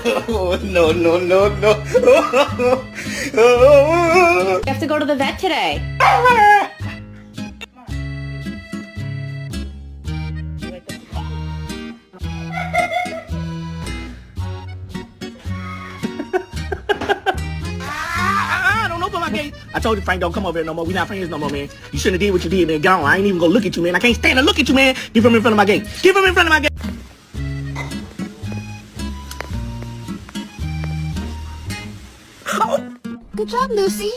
No, no, no, no. You have to go to the vet today. Don't open my gate. I told you, Frank, don't come over here no more. We not friends no more, man. You shouldn't have did what you did, man. Get on. I ain't even gonna look at you, man. I can't stand to look at you, man. Get from in front of my gate. Get from in front of my gate. Good job, Lucy.